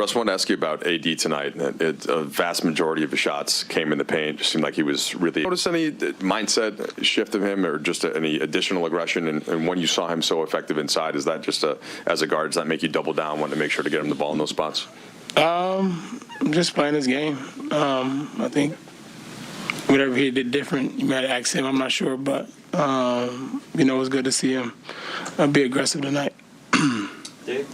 Russ, I wanted to ask you about AD tonight. A vast majority of his shots came in the paint. It just seemed like he was really. Notice any mindset shift of him, or just any additional aggression? And when you saw him so effective inside, is that just as a guard, does that make you double down, want to make sure to get him the ball in those spots? Just playing his game. I think whatever he did different, you might ask him. I'm not sure, but it was good to see him be aggressive tonight. Dave?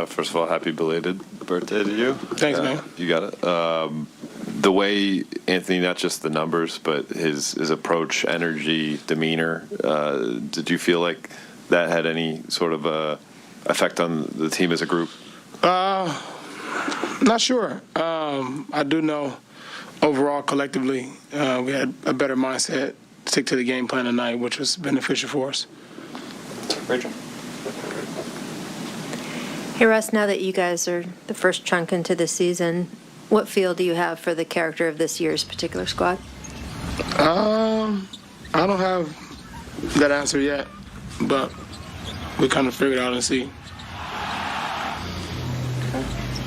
First of all, happy belated birthday to you. Thanks, man. You got it. The way Anthony, not just the numbers, but his approach, energy, demeanor, did you feel like that had any sort of effect on the team as a group? Not sure. I do know overall, collectively, we had a better mindset, stick to the game plan tonight, which was beneficial for us. Rachel? Hey, Russ, now that you guys are the first chunk into the season, what feel do you have for the character of this year's particular squad? I don't have that answer yet, but we kind of figured it out and see.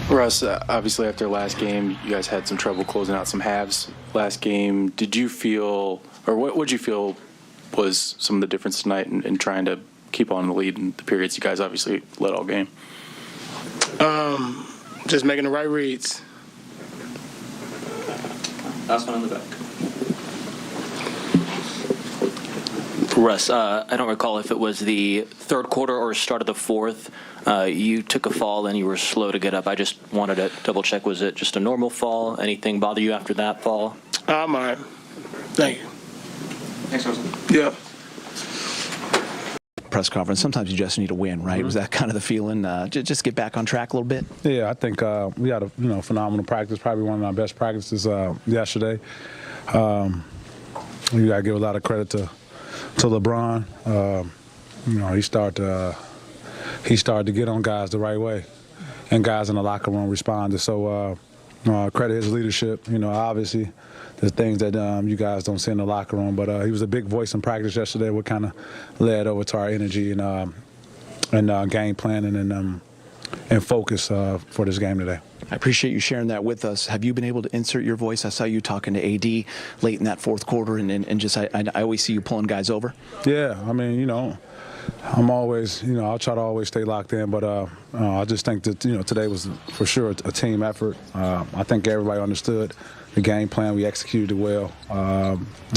Russ, obviously after last game, you guys had some trouble closing out some halves last game. Did you feel, or what would you feel was some of the difference tonight in trying to keep on the lead in the periods you guys obviously led all game? Just making the right reads. Last one in the back. Russ, I don't recall if it was the third quarter or start of the fourth. You took a fall and you were slow to get up. I just wanted to double check. Was it just a normal fall? Anything bother you after that fall? I'm all right. Thank you. Thanks, Russell. Yeah. Press conference, sometimes you just need a win, right? Was that kind of the feeling? Just get back on track a little bit? Yeah, I think we had a phenomenal practice, probably one of our best practices yesterday. You got to give a lot of credit to LeBron. He started to get on guys the right way, and guys in the locker room responded. So credit his leadership. Obviously there's things that you guys don't see in the locker room, but he was a big voice in practice yesterday. What kind of led over to our energy and game planning and focus for this game today. I appreciate you sharing that with us. Have you been able to insert your voice? I saw you talking to AD late in that fourth quarter, and just I always see you pulling guys over. Yeah, I mean, I'm always, I'll try to always stay locked in, but I just think that, today was for sure a team effort. I think everybody understood the game plan. We executed it well.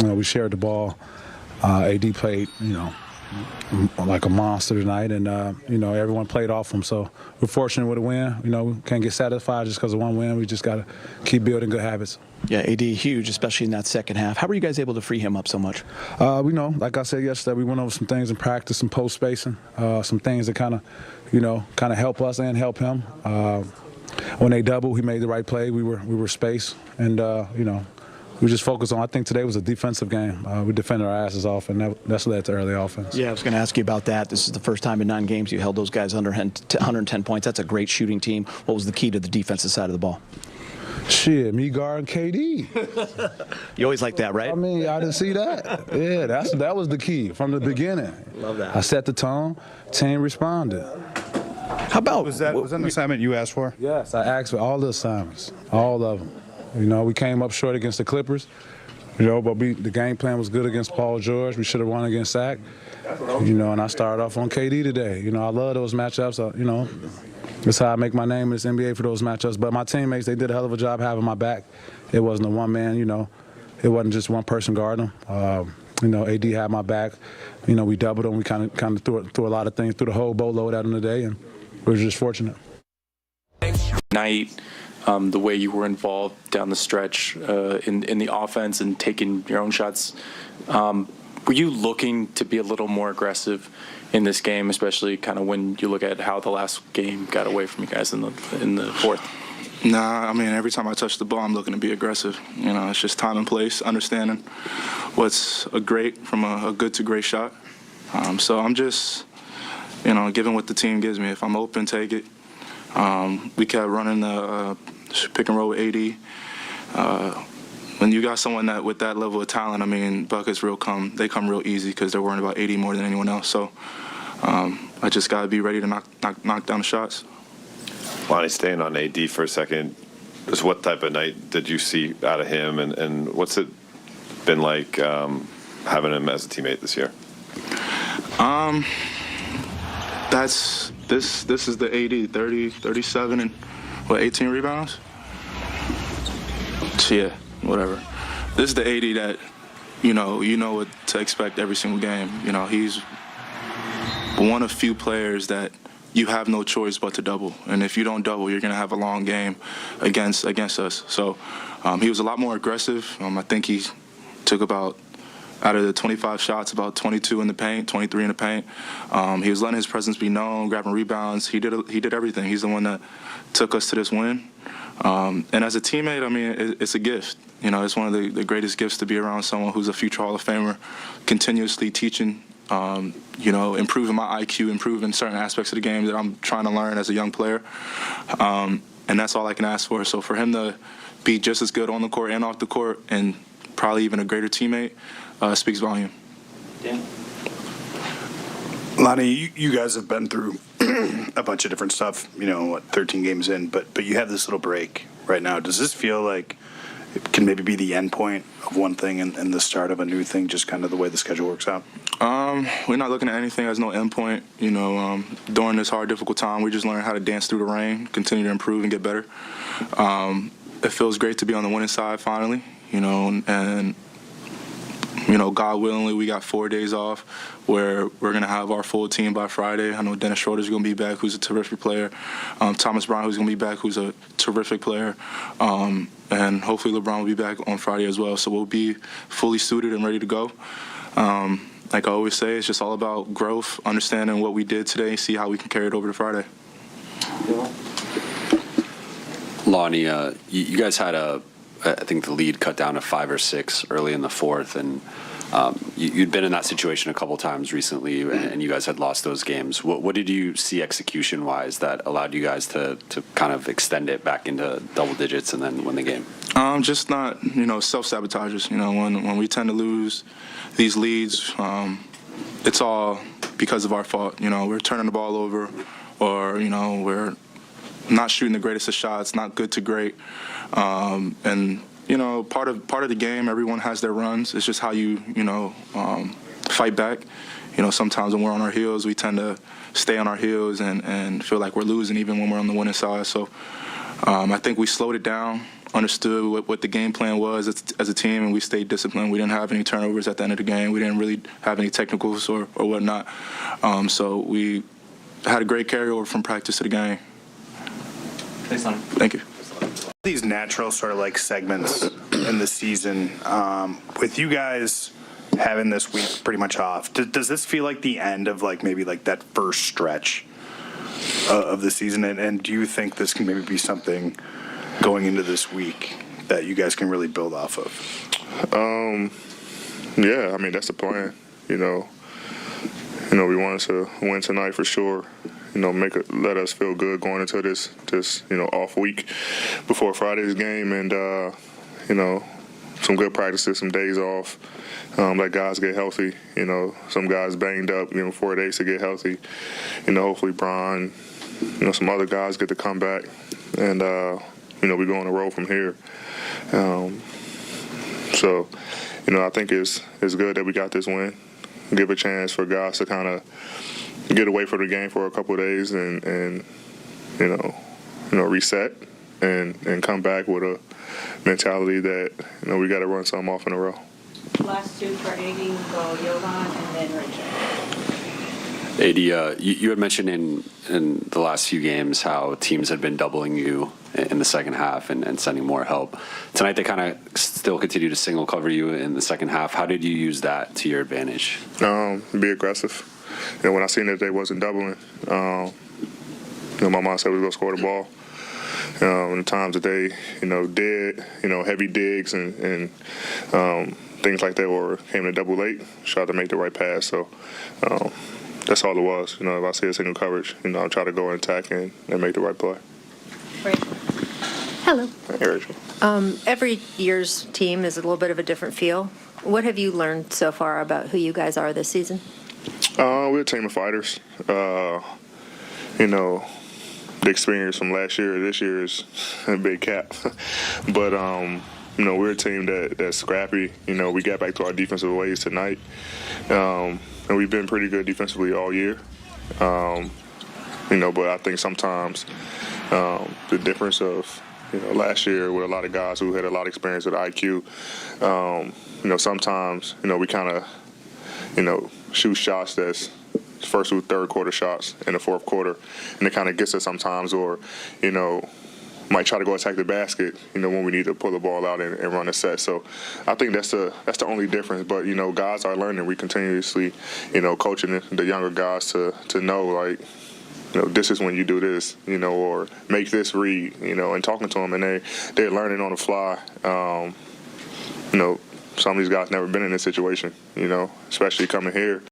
We shared the ball. AD played, like a monster tonight, and everyone played off him. So we're fortunate with a win. We can't get satisfied just because of one win. We just got to keep building good habits. Yeah, AD huge, especially in that second half. How were you guys able to free him up so much? Like I said yesterday, we went over some things in practice, some post spacing, some things that kind of help us and help him. When they doubled, he made the right play. We were spaced, and we just focused on. I think today was a defensive game. We defended our asses off, and that's led to early offense. Yeah, I was going to ask you about that. This is the first time in 9 games you held those guys under 110 points. That's a great shooting team. What was the key to the defensive side of the ball? Shit, me guarding KD. You always like that, right? I mean, I didn't see that. Yeah, that was the key from the beginning. Love that. I set the tone. Team responded. How about was that an assignment you asked for? Yes, I asked for all the assignments, all of them. We came up short against the Clippers, but the game plan was good against Paul George. We should have won against Zach, and I started off on KD today. I love those matchups. That's how I make my name in this NBA for those matchups. But my teammates, they did a hell of a job having my back. It wasn't a one-man, It wasn't just one person guarding them. AD had my back. We doubled them. We kind of threw a lot of things, threw the whole boatload at them today, and we were just fortunate. Night, the way you were involved down the stretch in the offense and taking your own shots, were you looking to be a little more aggressive in this game, especially kind of when you look at how the last game got away from you guys in the fourth? Nah, I mean, every time I touch the ball, I'm looking to be aggressive. It's just time and place, understanding what's a good to great shot. So I'm just, giving what the team gives me. If I'm open, take it. We kept running the pick and roll with AD. When you got someone with that level of talent, I mean, buckets come real easy because they're worrying about AD more than anyone else. So I just got to be ready to knock down the shots. Lonnie, staying on AD for a second, just what type of night did you see out of him, and what's it been like having him as a teammate this year? This is the AD, 30, 37, and 18 rebounds? Yeah, whatever. This is the AD that, you know what to expect every single game. He's one of few players that you have no choice but to double. And if you don't double, you're going to have a long game against us. So he was a lot more aggressive. I think he took about, out of the 25 shots, about 22 in the paint, 23 in the paint. He was letting his presence be known, grabbing rebounds. He did everything. He's the one that took us to this win. And as a teammate, I mean, it's a gift. It's one of the greatest gifts to be around someone who's a future Hall of Famer, continuously teaching, improving my IQ, improving certain aspects of the game that I'm trying to learn as a young player. And that's all I can ask for. So for him to be just as good on the court and off the court, and probably even a greater teammate, speaks volume. Dan? Lonnie, you guys have been through a bunch of different stuff, 13 games in, but you have this little break right now. Does this feel like it can maybe be the end point of one thing and the start of a new thing, just kind of the way the schedule works out? We're not looking at anything as no end point. During this hard, difficult time, we just learn how to dance through the rain, continue to improve and get better. It feels great to be on the winning side finally, and God willingly, we got 4 days off where we're going to have our full team by Friday. I know Dennis Schroeder's going to be back, who's a terrific player. Thomas Brown, who's going to be back, who's a terrific player. And hopefully LeBron will be back on Friday as well. So we'll be fully suited and ready to go. Like I always say, it's just all about growth, understanding what we did today, see how we can carry it over to Friday. Lonnie, you guys had I think the lead cut down to 5 or 6 early in the fourth, and you'd been in that situation a couple times recently, and you guys had lost those games. What did you see execution-wise that allowed you guys to kind of extend it back into double digits and then win the game? Just not, self-sabotages. When we tend to lose these leads, it's all because of our fault. We're turning the ball over, or, we're not shooting the greatest of shots, not good to great. And part of the game, everyone has their runs. It's just how you fight back. Sometimes when we're on our heels, we tend to stay on our heels and feel like we're losing even when we're on the winning side. So I think we slowed it down, understood what the game plan was as a team, and we stayed disciplined. We didn't have any turnovers at the end of the game. We didn't really have any technicals or whatnot. So we had a great carryover from practice to the game. Thanks, Lonnie. Thank you. These natural sort of like segments in the season, with you guys having this week pretty much off, does this feel like the end of like maybe like that first stretch of the season? And do you think this can maybe be something going into this week that you guys can really build off of? Yeah, I mean, that's the plan. We wanted to win tonight for sure. Let us feel good going into this off week before Friday's game, and some good practices, some days off. Let guys get healthy. Some guys banged up. 4 days to get healthy. Hopefully Brian, some other guys get to come back, and we go on the road from here. So I think it's good that we got this win. Give a chance for guys to kind of get away from the game for a couple of days and reset and come back with a mentality that we got to run something off in a row. Last two for AD, go Jovan and then Richard. AD, you had mentioned in the last few games how teams had been doubling you in the second half and sending more help. Tonight they kind of still continue to single cover you in the second half. How did you use that to your advantage? Be aggressive. When I seen that they wasn't doubling, my mom said we were going to score the ball. And the times that they, did, heavy digs and things like that, or came to double late, tried to make the right pass. So that's all it was. If I see a single coverage, I'll try to go and attack and make the right play. Rachel. Hello. Hey, Rachel. Every year's team is a little bit of a different feel. What have you learned so far about who you guys are this season? We're a team of fighters. the experience from last year or this year is a big cap. But, you know, we're a team that's scrappy. You know, we got back to our defensive ways tonight. And we've been pretty good defensively all year. You know, but I think sometimes the difference of, you know, last year with a lot of guys who had a lot of experience with IQ, you know, sometimes, you know, we kind of, you know, shoot shots that's first through third quarter shots in the fourth quarter, and it kind of gets us sometimes, or, you know, might try to go attack the basket, you know, when we need to pull the ball out and run a set. So I think that's the only difference. But, you know, guys are learning. We continuously, you know, coaching the younger guys to know, like, you know, this is when you do this, you know, or make this read, you know, and talking to them, and they're learning on the fly. You know, some of these guys never been in this situation, you know, especially coming here.